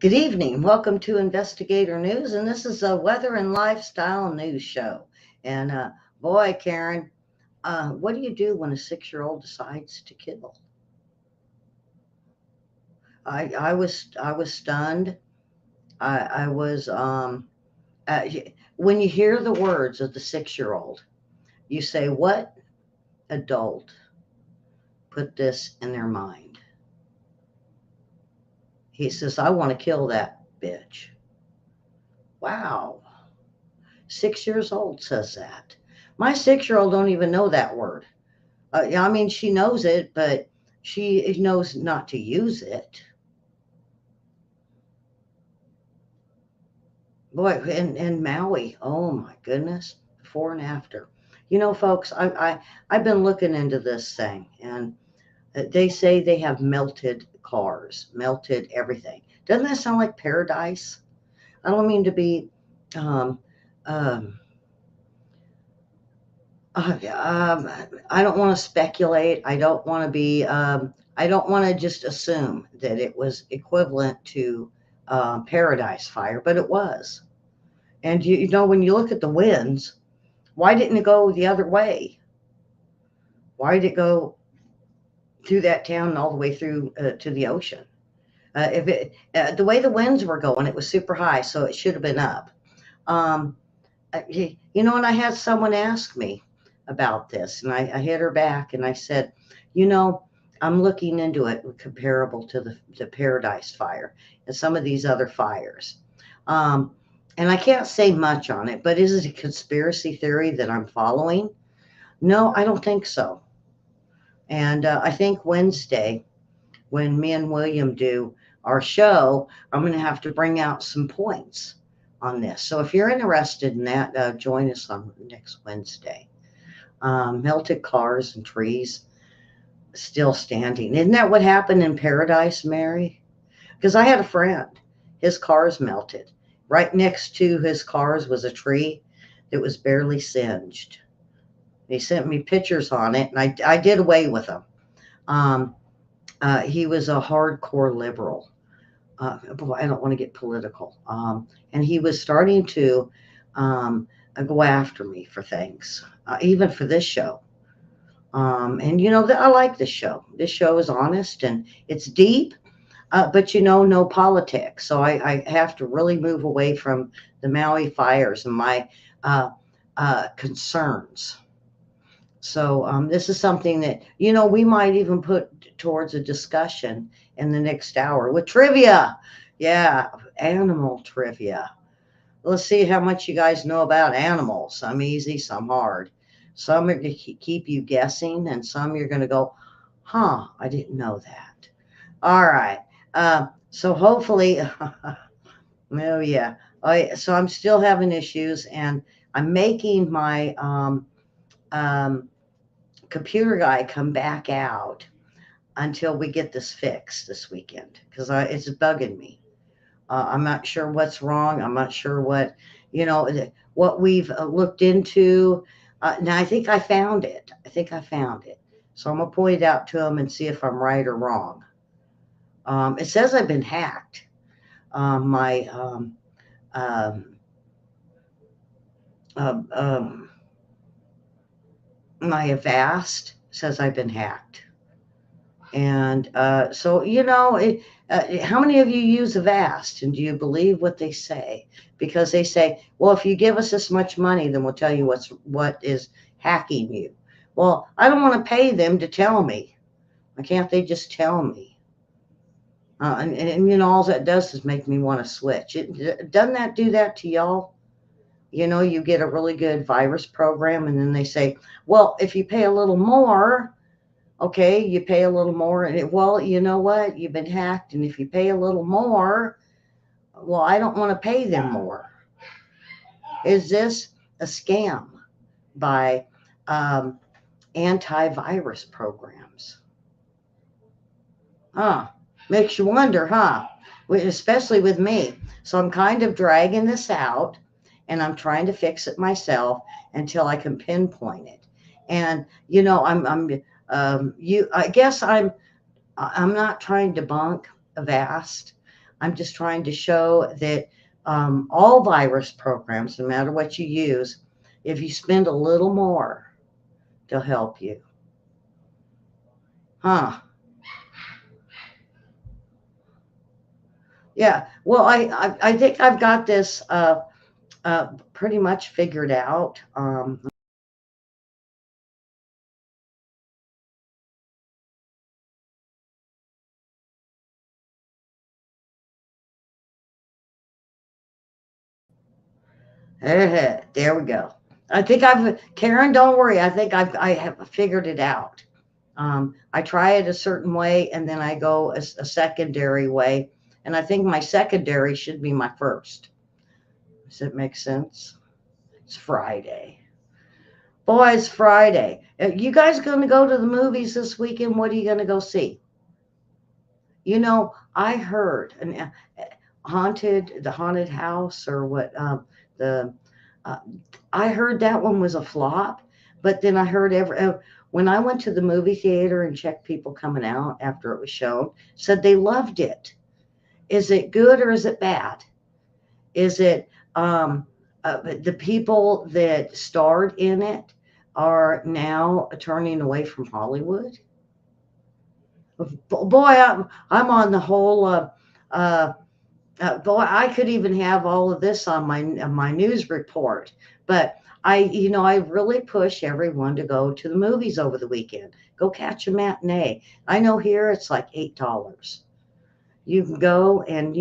Good evening. Welcome to Investigator News, and this is a weather and lifestyle news show. And boy, Karen, what do you do when a 6-year-old decides to kill? I was stunned. I was uh, when you hear the words of the 6-year-old, you say, "What adult put this in their mind?" He says, "I want to kill that bitch." Wow, 6 years old says that. My 6-year-old don't even know that word. Yeah, I mean, she knows it, but she knows not to use it. Boy, and Maui, oh my goodness, before and after. Folks, I've been looking into this thing, and they say they have melted cars, melted everything. Doesn't that sound like paradise? I don't mean to be um, um, I don't want to speculate. I don't want to be. I don't want to just assume that it was equivalent to Paradise Fire, but it was. And when you look at the winds, why didn't it go the other way? Why did it go through that town and all the way through to the ocean? If it the way the winds were going, it was super high, so it should have been up. Um, and I had someone ask me about this, and I hit her back and I said, you know, I'm looking into it comparable to the Paradise Fire and some of these other fires. Um, and I can't say much on it, but is it a conspiracy theory that I'm following? No, I don't think so. And I think Wednesday, when me and William do our show, I'm going to have to bring out some points on this. So if you're interested in that, join us on next Wednesday. Melted cars and trees still standing. Isn't that what happened in Paradise, Mary? Because I had a friend, his cars melted. Right next to his cars was a tree that was barely singed. He sent me pictures on it, and I did away with him. Um, he was a hardcore liberal. Boy, I don't want to get political. And he was starting to go after me for things, even for this show. And I like this show. This show is honest and it's deep, but no politics. So I have to really move away from the Maui fires and my uh, concerns. So this is something that we might even put towards a discussion in the next hour with trivia. Yeah, animal trivia. Let's see how much you guys know about animals. Some easy, some hard. Some are going to keep you guessing, and some you're going to go, huh, I didn't know that. All right. So hopefully, oh, yeah. So I'm still having issues, and I'm making my um, computer guy come back out until we get this fixed this weekend because it's bugging me. I'm not sure what's wrong. I'm not sure what we've looked into. Now I think I found it. I think I found it. So I'm gonna point it out to him and see if I'm right or wrong. It says I've been hacked. My um, uh, um, my Avast says I've been hacked. And so, how many of you use Avast and do you believe what they say? Because they say, well, if you give us this much money, then we'll tell you what is hacking you. Well, I don't want to pay them to tell me. Why can't they just tell me? And all that does is make me want to switch. Doesn't that do that to y'all? You get a really good virus program, and then they say, well, if you pay a little more, okay, you pay a little more, and well, you know what? You've been hacked, and if you pay a little more, well, I don't want to pay them more. Is this a scam by um, antivirus programs? Huh? Makes you wonder, huh? Especially with me. So I'm kind of dragging this out, and I'm trying to fix it myself until I can pinpoint it. And I guess I'm not trying to debunk Avast. I'm just trying to show that all virus programs, no matter what you use, if you spend a little more, they'll help you. Huh? Yeah. Well, I think I've got this pretty much figured out. There we go. I think Karen, don't worry. I have figured it out. I try it a certain way and then I go a secondary way. And I think my secondary should be my first. Does it make sense? It's Friday. Boy, it's Friday. You guys going to go to the movies this weekend? What are you going to go see? I heard the haunted house or what, the, uh, I heard that one was a flop, but then I heard when I went to the movie theater and checked people coming out after it was shown, said they loved it. Is it good or is it bad? Is it the people that starred in it are now turning away from Hollywood? Boy, I'm on the whole. Uh, Boy, I could even have all of this on my news report. But I really push everyone to go to the movies over the weekend. Go catch a matinee. I know here it's like $8. You can go and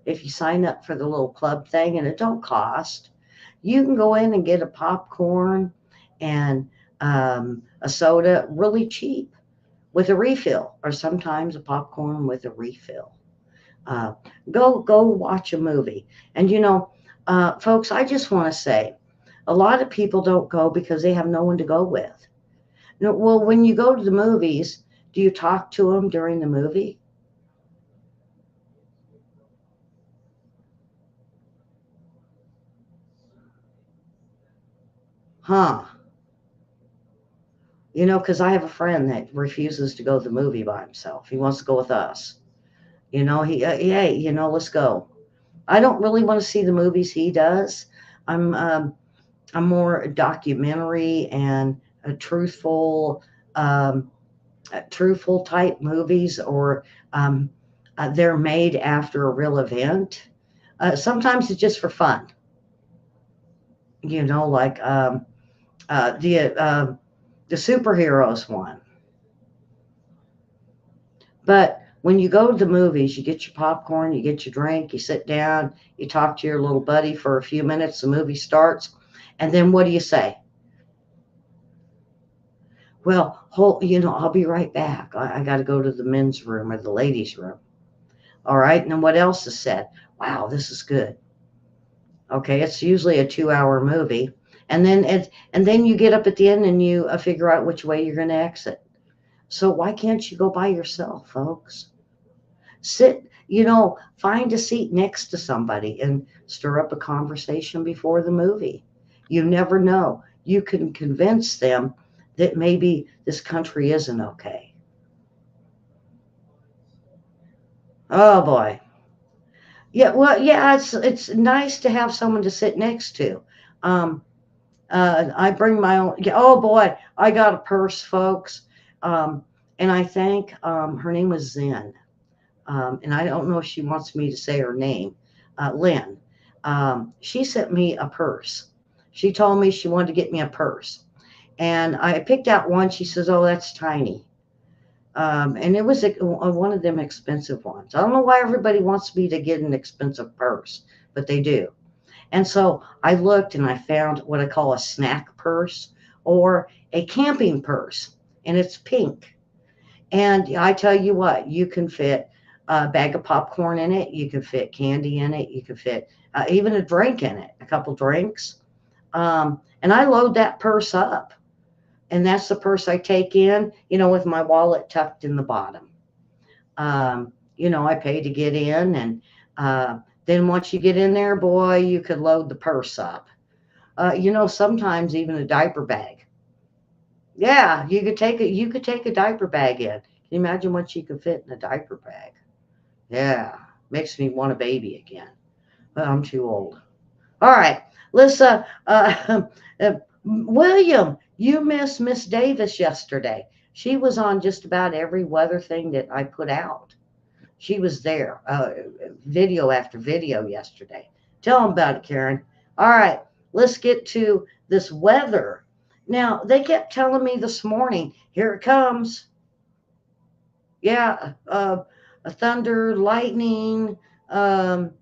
if you sign up for the little club thing and it don't cost, you can go in and get a popcorn and a soda really cheap with a refill, or sometimes a popcorn with a refill. Uh, go watch a movie. And folks, I just want to say, a lot of people don't go because they have no one to go with. Well, when you go to the movies, do you talk to them during the movie? Huh? Because I have a friend that refuses to go to the movie by himself. He wants to go with us. Hey, let's go. I don't really want to see the movies he does. I'm um, I'm more documentary and a um, truthful type movies, or they're made after a real event. Sometimes it's just for fun, like the superheroes one. But when you go to the movies, you get your popcorn, you get your drink, you sit down, you talk to your little buddy for a few minutes, the movie starts, and then what do you say? Well, I'll be right back. I got to go to the men's room or the ladies' room. All right. And then what else is said? Wow, this is good. Okay. It's usually a 2-hour movie. And then you get up at the end and you figure out which way you're going to exit. So why can't you go by yourself, folks? Find a seat next to somebody and stir up a conversation before the movie. You never know. You can convince them that maybe this country isn't okay. Oh boy. Yeah, well, yeah, it's nice to have someone to sit next to. Um, I bring my own. Yeah, oh boy, I got a purse, folks, um, and I think her name was Zen, and I don't know if she wants me to say her name, Lynn. She sent me a purse. She told me she wanted to get me a purse, and I picked out one. She says, "Oh, that's tiny." And it was one of them expensive ones. I don't know why everybody wants me to get an expensive purse, but they do. And so I looked and I found what I call a snack purse or a camping purse, and it's pink. And I tell you what, you can fit a bag of popcorn in it, you can fit candy in it, you can fit even a drink in it, a couple drinks. And I load that purse up. And that's the purse I take in, with my wallet tucked in the bottom. I pay to get in, and then once you get in there, boy, you could load the purse up. Sometimes even a diaper bag. Yeah, you could take a diaper bag in. Can you imagine what you could fit in a diaper bag? Yeah. Makes me want a baby again. But I'm too old. All right, Lisa, William, you missed Miss Davis yesterday. She was on just about every weather thing that I put out. She was there, video after video yesterday. Tell them about it, Karen. All right, let's get to this weather. Now, they kept telling me this morning, here it comes. Yeah, thunder, lightning, um,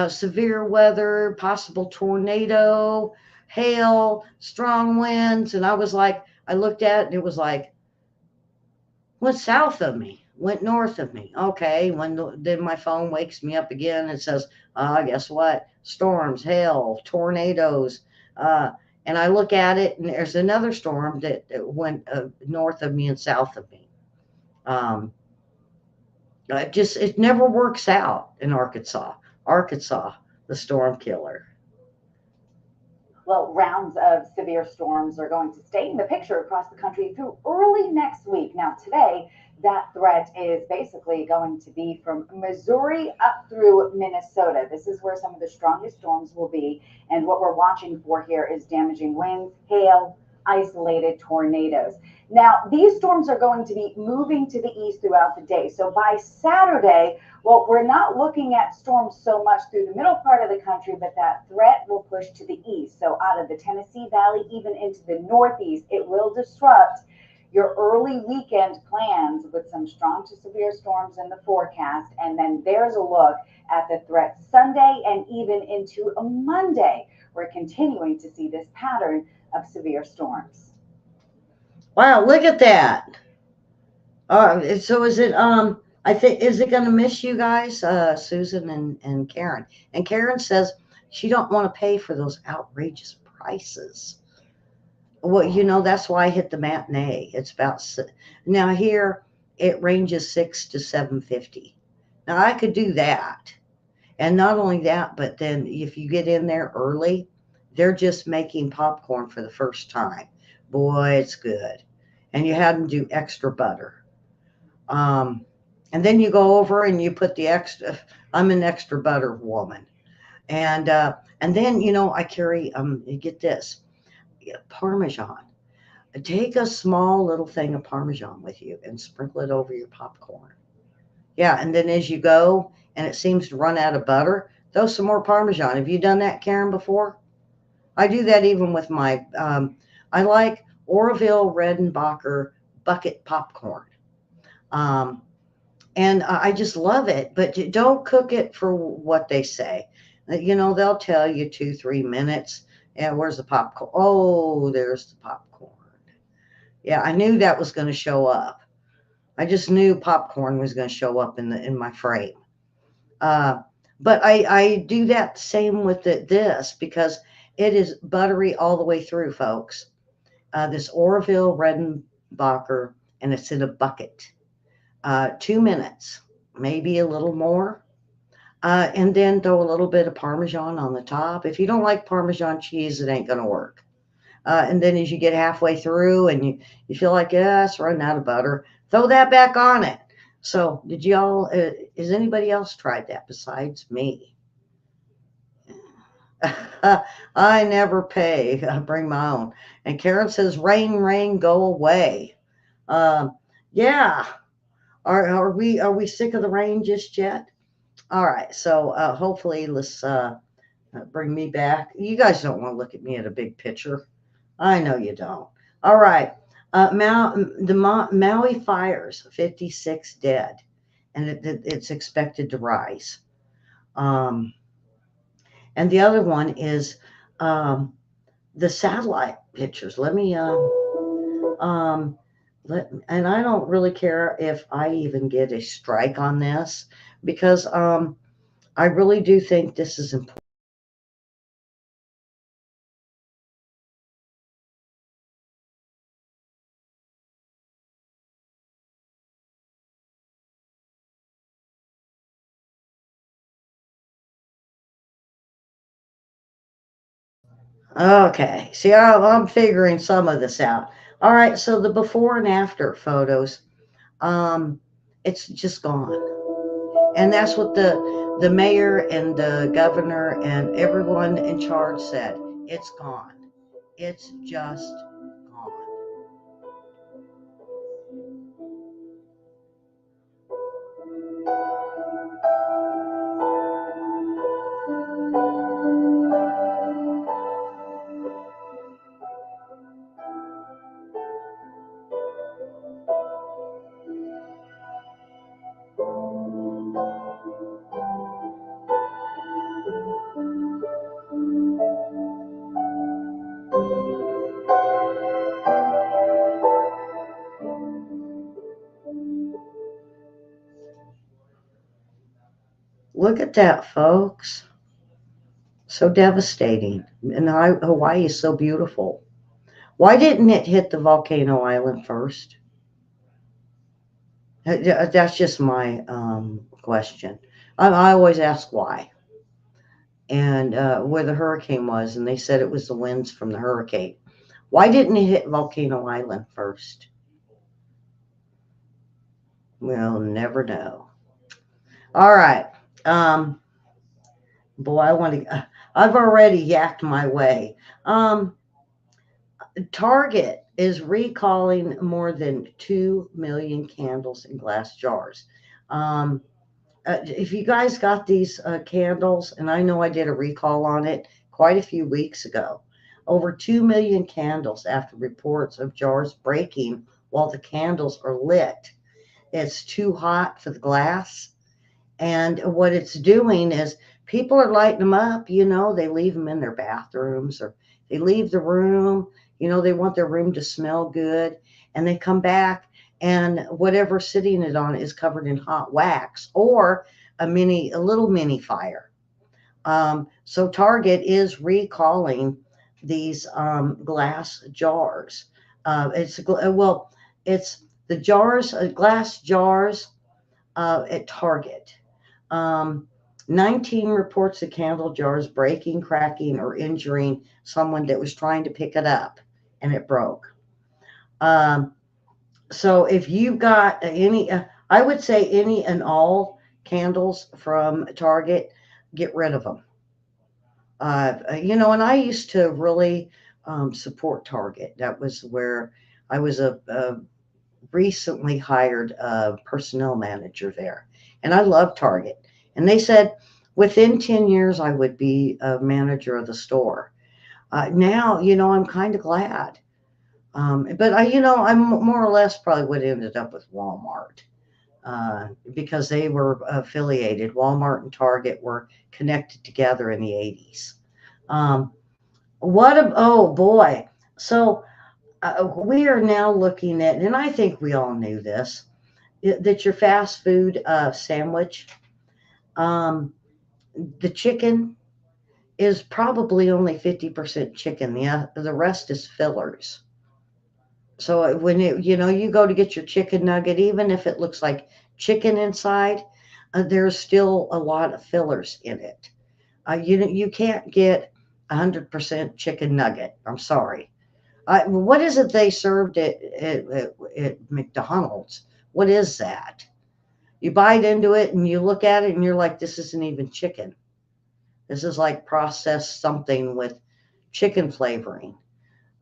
severe weather, possible tornado, hail, strong winds. And I was like, I looked at it and it was like, went south of me, went north of me. Okay, then my phone wakes me up again and says, guess what? Storms, hail, tornadoes. Uh, and I look at it and there's another storm that went north of me and south of me. Um, it never works out in Arkansas. Arkansas, the storm killer. Well, rounds of severe storms are going to stay in the picture across the country through early next week. Now, today, that threat is basically going to be from Missouri up through Minnesota. This is where some of the strongest storms will be. And what we're watching for here is damaging winds, hail, isolated tornadoes. Now, these storms are going to be moving to the east throughout the day. So by Saturday, well, we're not looking at storms so much through the middle part of the country, but that threat will push to the east. So out of the Tennessee Valley, even into the Northeast, it will disrupt your early weekend plans with some strong to severe storms in the forecast. And then there's a look at the threat Sunday and even into a Monday. We're continuing to see this pattern of severe storms. Wow, look at that. So is it I think is it gonna miss you guys, Susan and Karen? And Karen says she don't want to pay for those outrageous prices. Well, that's why I hit the matinee. It's about now here it ranges 6 to 750. Now I could do that. And not only that, but then if you get in there early, they're just making popcorn for the first time. Boy, it's good. And you had them do extra butter. Um, and then you go over and you put the extra. I'm an extra butter woman, and then I carry. You get this, Parmesan. Take a small little thing of Parmesan with you and sprinkle it over your popcorn. Yeah, and then as you go, and it seems to run out of butter, throw some more Parmesan. Have you done that, Karen, before? I do that even with my. I like Orville Redenbacher bucket popcorn. Um, and I just love it. But don't cook it for what they say. They'll tell you 2, 3 minutes. And where's the popcorn? Oh, there's the popcorn. Yeah, I knew that was going to show up. I just knew popcorn was going to show up in my frame. Uh, but I do that same with this because it is buttery all the way through, folks. This Orville Redenbacher, and it's in a bucket. 2 minutes, maybe a little more. And then throw a little bit of Parmesan on the top. If you don't like Parmesan cheese, it ain't going to work. And then as you get halfway through and you feel like, yeah, it's running out of butter, throw that back on it. So did y'all, has anybody else tried that besides me? I never pay. I bring my own. And Karen says, rain, rain, go away. Um, yeah. Are we sick of the rain just yet? All right. So hopefully let's bring me back. You guys don't want to look at me at a big picture. I know you don't. All right. Maui fires, 56 dead, and it's expected to rise. Um, and the other one is um, the satellite pictures. Let me um, and I don't really care if I even get a strike on this because I really do think this is important. Okay, see, I'm figuring some of this out. All right, so the before and after photos, um, it's just gone. And that's what the mayor and the governor and everyone in charge said. It's gone. It's just gone. Look at that, folks. So devastating. And Hawaii is so beautiful. Why didn't it hit the volcano island first? That's just my question. I always ask why and where the hurricane was, and they said it was the winds from the hurricane. Why didn't it hit Volcano Island first? We'll never know. All right. Um, boy, I want to. I've already yacked my way. Um, Target is recalling more than 2 million candles in glass jars. Um, if you guys got these candles, and I know I did a recall on it quite a few weeks ago, over 2 million candles after reports of jars breaking while the candles are lit. It's too hot for the glass. And what it's doing is people are lighting them up, they leave them in their bathrooms or they leave the room, they want their room to smell good. And they come back and whatever's sitting it on is covered in hot wax or a little mini fire. So Target is recalling these glass jars. It's the jars, glass jars at Target. Um, 19 reports of candle jars breaking, cracking, or injuring someone that was trying to pick it up and it broke. Um, so if you got any, I would say any and all candles from Target, get rid of them. And I used to really support Target. That was where I was a recently hired personnel manager there. And I love Target. And they said within 10 years, I would be a manager of the store. Now, I'm kind of glad. But I more or less probably would have ended up with Walmart because they were affiliated. Walmart and Target were connected together in the 80s. Um, oh boy. So we are now looking at, and I think we all knew this, that your fast food sandwich, um, the chicken is probably only 50% chicken. The rest is fillers. So you go to get your chicken nugget, even if it looks like chicken inside, there's still a lot of fillers in it. You can't get 100% chicken nugget. I'm sorry. What is it they served at McDonald's? What is that? You bite into it and you look at it and you're like, this isn't even chicken. This is like processed something with chicken flavoring.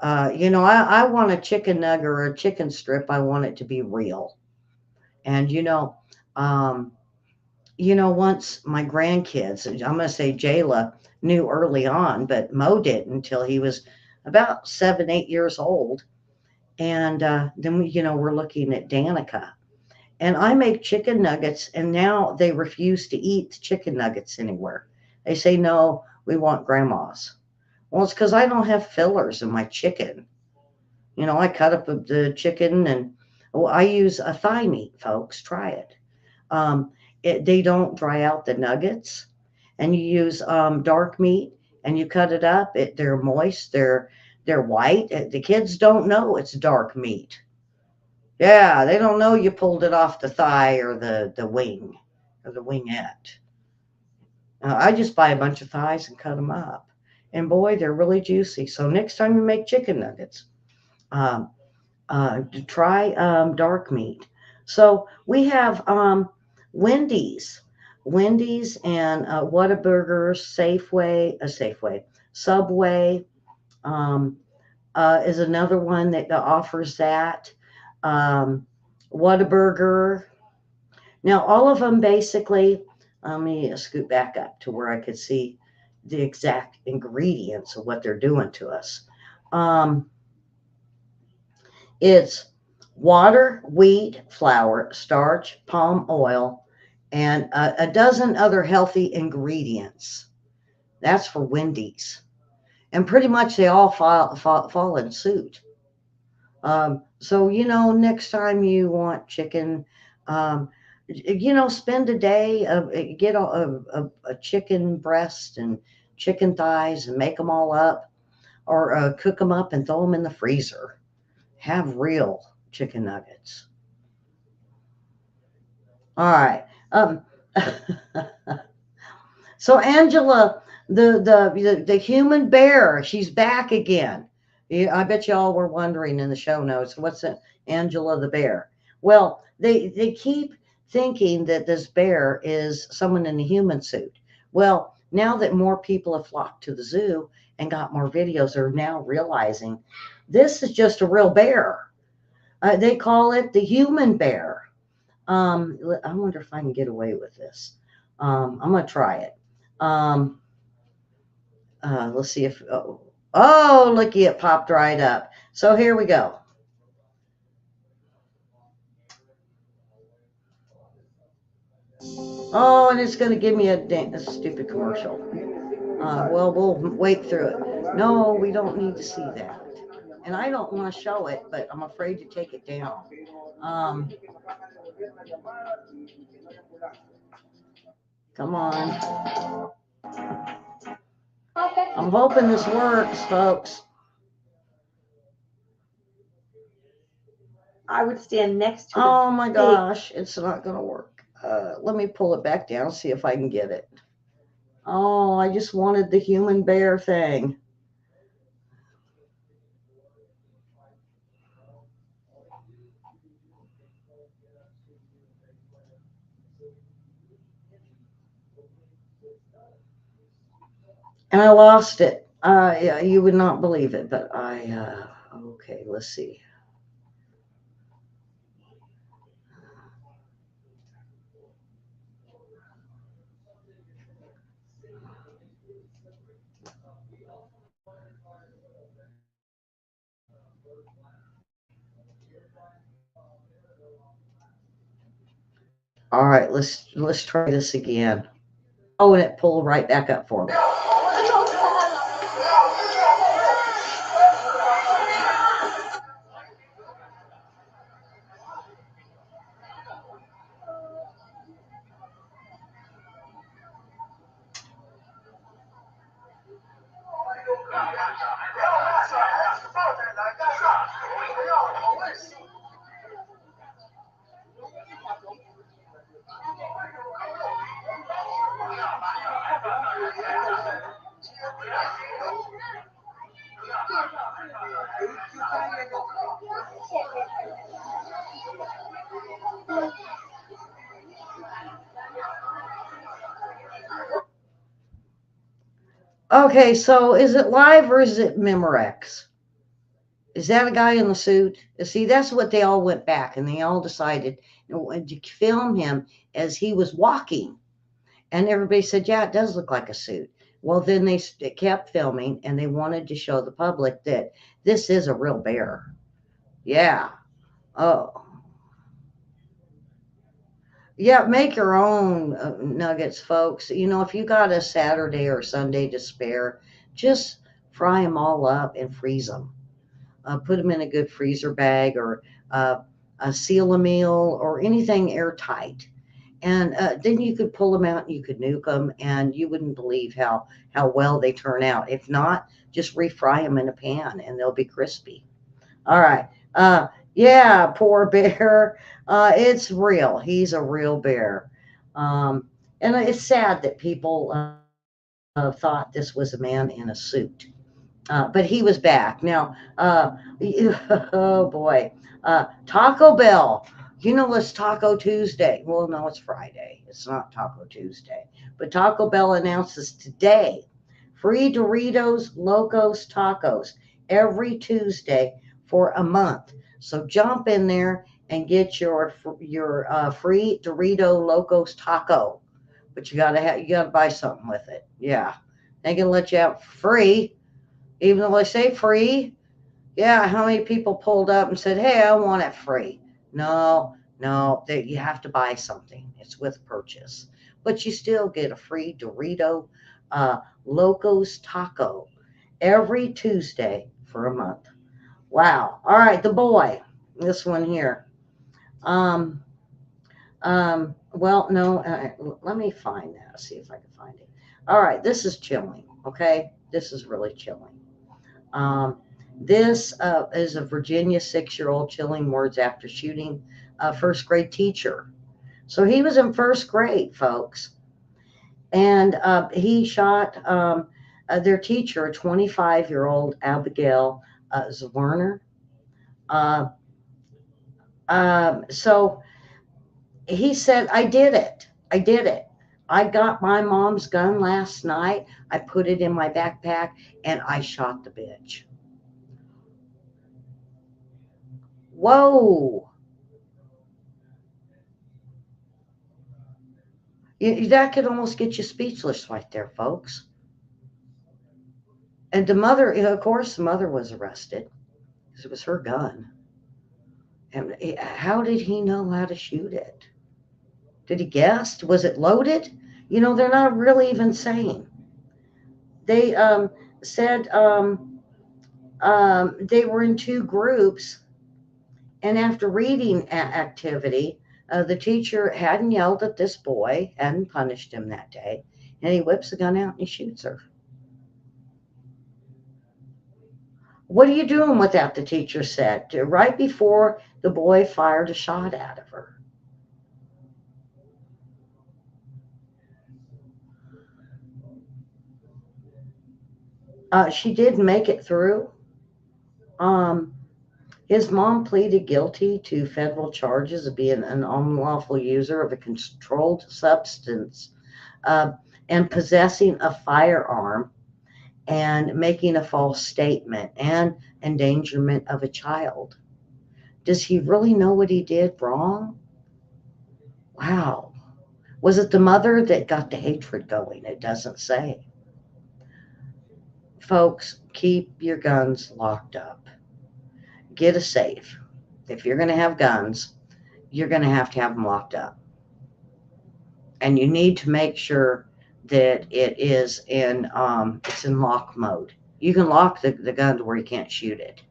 I want a chicken nugget or a chicken strip. I want it to be real. And um, once my grandkids, I'm going to say Jayla knew early on, but Mo didn't until he was about 7, 8 years old. And then we're looking at Danica. And I make chicken nuggets, and now they refuse to eat chicken nuggets anywhere. They say, no, we want grandma's. Well, it's because I don't have fillers in my chicken. I cut up the chicken and I use a thigh meat, folks. Try it. Um, they don't dry out the nuggets, and you use dark meat and you cut it up. They're moist. They're white. The kids don't know it's dark meat. Yeah, they don't know you pulled it off the thigh or the wing or the wingette. I just buy a bunch of thighs and cut them up, and boy, they're really juicy. So next time you make chicken nuggets, um, to try dark meat. So we have Wendy's. Wendy's and Whataburger, Safeway, Subway um, is another one that offers that. Um, Whataburger. Now, all of them basically, let me scoot back up to where I could see the exact ingredients of what they're doing to us. Um, it's water, wheat, flour, starch, palm oil, and a dozen other healthy ingredients. That's for Wendy's. And pretty much they all fall in suit. So, next time you want chicken, um, spend a day get a chicken breast and chicken thighs and make them all up, or cook them up and throw them in the freezer. Have real chicken nuggets. All right. So Angela, the human bear, she's back again. Yeah, I bet y'all were wondering in the show notes, what's it, Angela the bear? Well, they keep thinking that this bear is someone in a human suit. Well, now that more people have flocked to the zoo and got more videos, are now realizing this is just a real bear. They call it the human bear. I wonder if I can get away with this. I'm gonna try it. Um, let's see if looky, it popped right up. So here we go. Oh, and it's going to give me a stupid commercial. Well, we'll wait through it. No, we don't need to see that. And I don't want to show it, but I'm afraid to take it down. Um, Come on. I'm hoping this works, folks. I would stand next to Oh my gosh, it's not going to work. Let me pull it back down, see if I can get it. Oh, I just wanted the human bear thing. And I lost it. Yeah, you would not believe it, but okay, let's see. All right, let's try this again. Oh, and it pulled right back up for me. Okay, so is it live or is it Memorex? Is that a guy in the suit? See, that's what they all went back and they all decided to film him as he was walking. And everybody said, yeah, it does look like a suit. Well, then they kept filming and they wanted to show the public that this is a real bear. Yeah. Oh, yeah. Make your own nuggets, folks. If you got a Saturday or Sunday to spare, just fry them all up and freeze them. Put them in a good freezer bag or a seal a meal or anything airtight. And then you could pull them out and you could nuke them, and you wouldn't believe how well they turn out. If not, just refry them in a pan and they'll be crispy. All right. Yeah, poor bear. It's real. He's a real bear. Um, and it's sad that people thought this was a man in a suit. But he was back. Now, oh boy, Taco Bell. It's Taco Tuesday. Well, no, it's Friday. It's not Taco Tuesday. But Taco Bell announces today free Doritos Locos Tacos every Tuesday for a month. So jump in there and get your free Dorito Locos Taco. But you gotta buy something with it. Yeah, they can let you out for free, even though they say free. Yeah, how many people pulled up and said, "Hey, I want it free"? No, no, you have to buy something. It's with purchase, but you still get a free Dorito Locos Taco every Tuesday for a month. Wow. All right, the boy. This one here. Um, well, no, let me find that. See if I can find it. All right, this is chilling. Okay, this is really chilling. Um, this is a Virginia 6-year-old chilling words after shooting a first grade teacher. So he was in first grade, folks, and he shot their teacher, a 25-year-old Abigail Zwerner. Uh, so he said, "I did it. I did it. I got my mom's gun last night. I put it in my backpack and I shot the bitch." Whoa. That could almost get you speechless right there, folks. And the mother, of course, the mother was arrested because it was her gun. And how did he know how to shoot it? Did he guess? Was it loaded? They're not really even saying. They said they were in two groups, and after reading activity, the teacher hadn't yelled at this boy, hadn't punished him that day, and he whips the gun out and he shoots her. "What are you doing with that?" the teacher said, right before the boy fired a shot out of her. She did make it through. Um, his mom pleaded guilty to federal charges of being an unlawful user of a controlled substance uh, and possessing a firearm and making a false statement and endangerment of a child. Does he really know what he did wrong? Wow. Was it the mother that got the hatred going? It doesn't say. Folks, keep your guns locked up. Get a safe. If you're going to have guns, you're going to have them locked up. And you need to make sure that it's in lock mode. You can lock the gun to where you can't shoot it.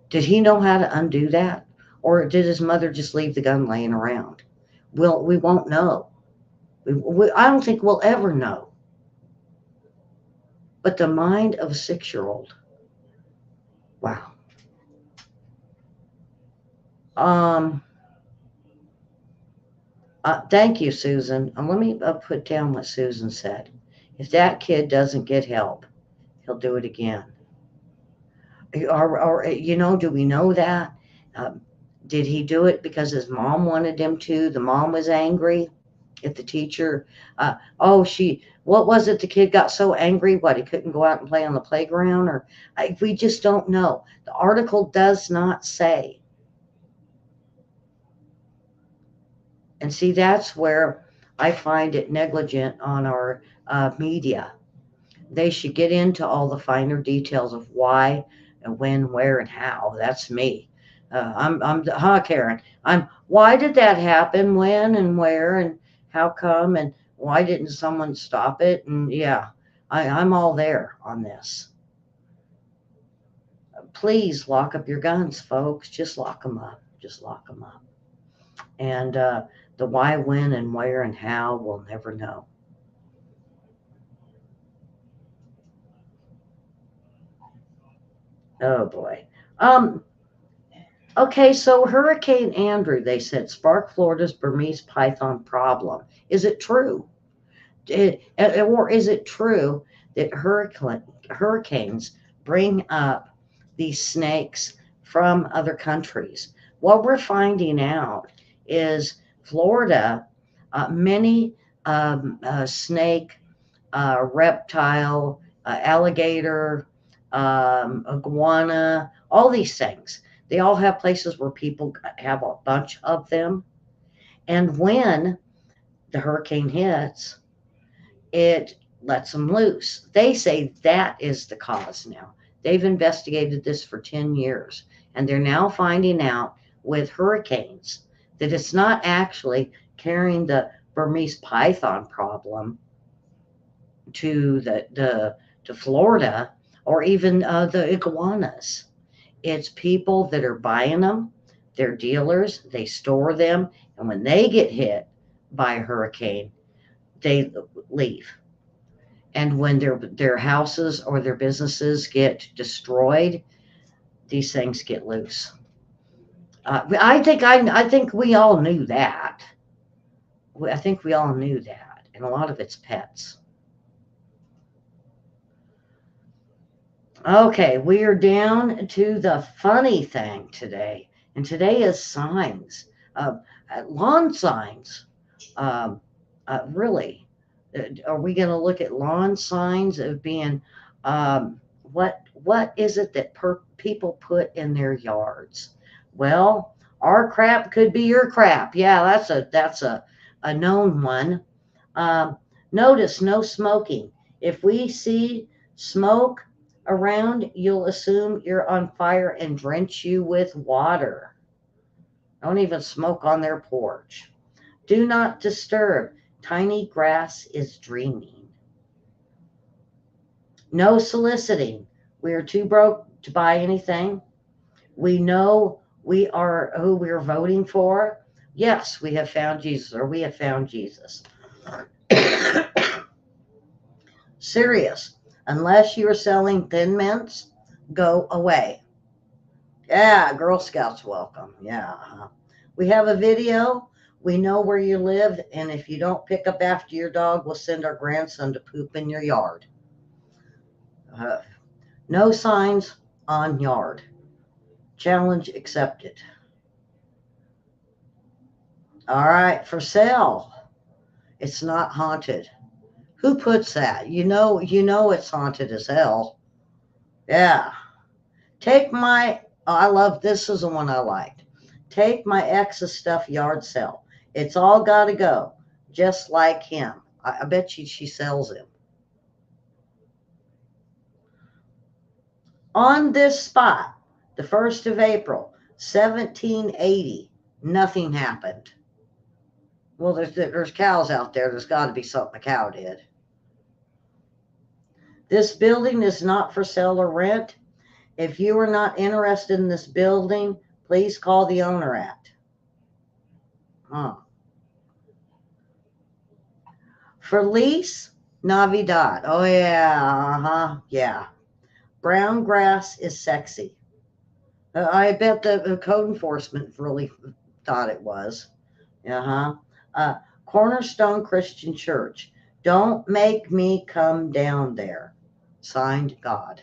Did he know how to undo that? Or did his mother just leave the gun laying around? We won't know. I don't think we'll ever know. But the mind of a 6-year-old, wow. Um, Thank you, Susan. Let me put down what Susan said. If that kid doesn't get help, he'll do it again. Or do we know that? Um, did he do it because his mom wanted him to? The mom was angry at the teacher. What was it? The kid got so angry, what, he couldn't go out and play on the playground? We just don't know. The article does not say. And see, that's where I find it negligent on our media. They should get into all the finer details of why and when, where, and how. That's me. Karen. Why did that happen? When and where and how come? And why didn't someone stop it? And yeah, I'm all there on this. Please lock up your guns, folks. Just lock them up. Just lock them up. And the why, when, and where, and how we'll never know. Oh boy. Um, okay, so Hurricane Andrew, they said, sparked Florida's Burmese python problem. Is it true? Or is it true that hurricanes bring up these snakes from other countries? What we're finding out is Florida, many snake, reptile, alligator, iguana, all these things. They all have places where people have a bunch of them. And when the hurricane hits, it lets them loose. They say that is the cause now. They've investigated this for 10 years, and they're now finding out with hurricanes that it's not actually carrying the Burmese python problem to to Florida, or even the iguanas. It's people that are buying them. They're dealers. They store them, and when they get hit by a hurricane, they leave. And when their houses or their businesses get destroyed, these things get loose. I think we all knew that. I think we all knew that, and a lot of it's pets. Okay, we are down to the funny thing today, and today is signs, uh, lawn signs. Um, really, are we going to look at lawn signs of being what is it that people put in their yards? Well, our crap could be your crap. Yeah, that's a known one. Um, Notice no smoking. If we see smoke around, you'll assume you're on fire and drench you with water. Don't even smoke on their porch. Do not disturb. Tiny grass is dreaming. No soliciting. We are too broke to buy anything. We know we are who we are voting for. Yes, we have found Jesus, or we have found Jesus. Serious. Unless you are selling thin mints, go away. Yeah, Girl Scouts welcome. Yeah. We have a video. We know where you live, and if you don't pick up after your dog, we'll send our grandson to poop in your yard. Uh, no signs on yard. Challenge accepted. All right, for sale. It's not haunted. Who puts that? You know it's haunted as hell. Yeah. Take my, oh, I love, this is the one I liked. Take my ex's stuff yard sale. It's all got to go, just like him. I bet you she sells him. On this spot, the 1st of April, 1780, nothing happened. Well, there's cows out there. There's got to be something a cow did. This building is not for sale or rent. If you are not interested in this building, please call the owner at. Huh. Feliz Navidad. Oh, yeah. Uh-huh. Yeah. Brown grass is sexy. I bet the code enforcement really thought it was. Uh-huh. Uh, Cornerstone Christian Church. Don't make me come down there. Signed, God.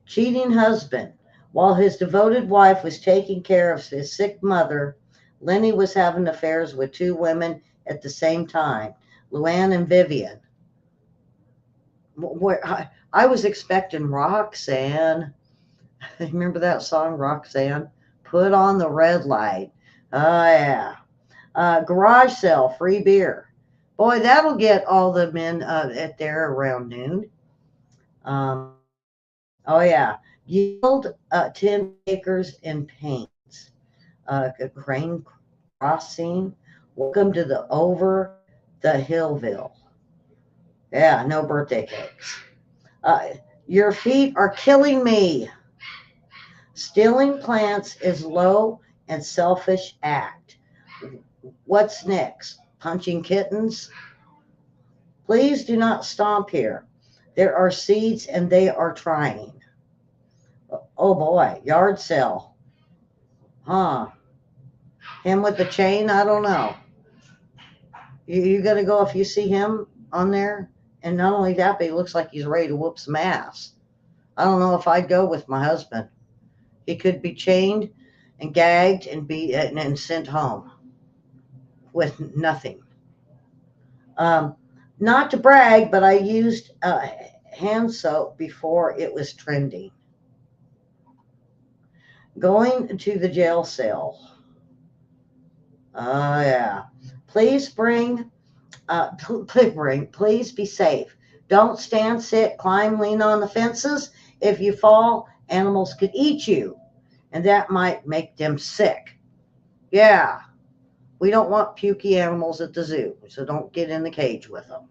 Cheating husband. While his devoted wife was taking care of his sick mother, Lenny was having affairs with two women at the same time, Luann and Vivian. Where I was expecting Roxanne. Remember that song, Roxanne? Put on the red light. Oh, yeah. Garage sale, free beer. Boy, that'll get all the men at there around noon. Um, oh, yeah. Yield 10 acres in paints. Crane Crossing. Welcome to the Over the Hillville. Yeah, no birthday cakes. Uh, your feet are killing me. Stealing plants is low and selfish act. What's next? Punching kittens? Please do not stomp here. There are seeds and they are trying. Oh boy, yard sale. Huh. Him with the chain? I don't know. You got to go if you see him on there. And not only that, but he looks like he's ready to whoop some ass. I don't know if I'd go with my husband. He could be chained and gagged and beat and sent home with nothing. Um, Not to brag, but I used hand soap before it was trending. Going to the jail cell. Oh yeah. Please please be safe. Don't stand, sit, climb, lean on the fences. If you fall, animals could eat you, and that might make them sick. Yeah, we don't want pukey animals at the zoo, so don't get in the cage with them.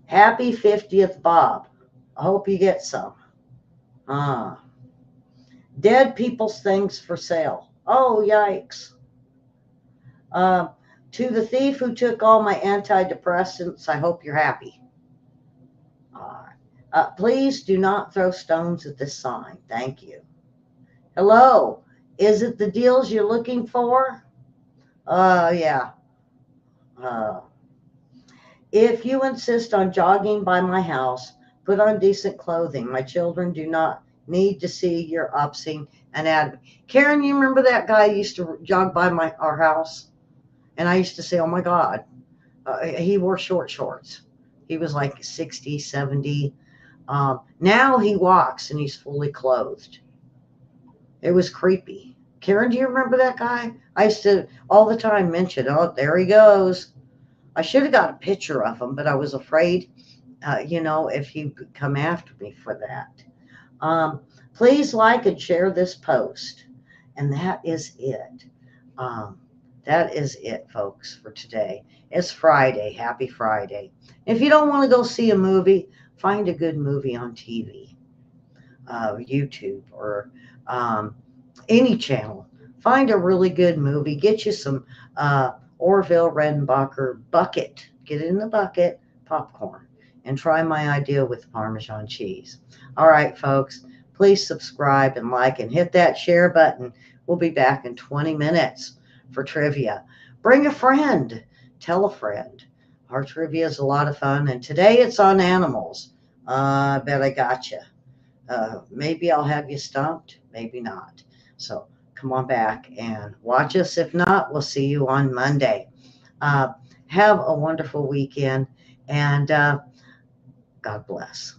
Happy 50th, Bob. I hope you get some. Ah, dead people's things for sale. Oh, yikes. Uh, to the thief who took all my antidepressants, I hope you're happy. Please do not throw stones at this sign. Thank you. Hello. Is it the deals you're looking for? Yeah. Uh, if you insist on jogging by my house, put on decent clothing. My children do not need to see your obscene anatomy. Karen, you remember that guy used to jog by our house? And I used to say, oh my God, he wore short shorts. He was like 60, 70. Now he walks and he's fully clothed. It was creepy. Karen, do you remember that guy? I used to all the time mention, oh, there he goes. I should have got a picture of him, but I was afraid, if he could come after me for that. Um, Please like and share this post. And that is it. Um, that is it, folks, for today. It's Friday. Happy Friday. If you don't want to go see a movie, find a good movie on TV, YouTube, or any channel. Find a really good movie. Get you some Orville Redenbacher bucket. Get it in the bucket, popcorn, and try my idea with Parmesan cheese. All right, folks, please subscribe and like and hit that share button. We'll be back in 20 minutes for trivia. Bring a friend. Tell a friend. Our trivia is a lot of fun, and today it's on animals. I bet I got you. Maybe I'll have you stumped, maybe not. So come on back and watch us. If not, we'll see you on Monday. Uh, have a wonderful weekend, and God bless.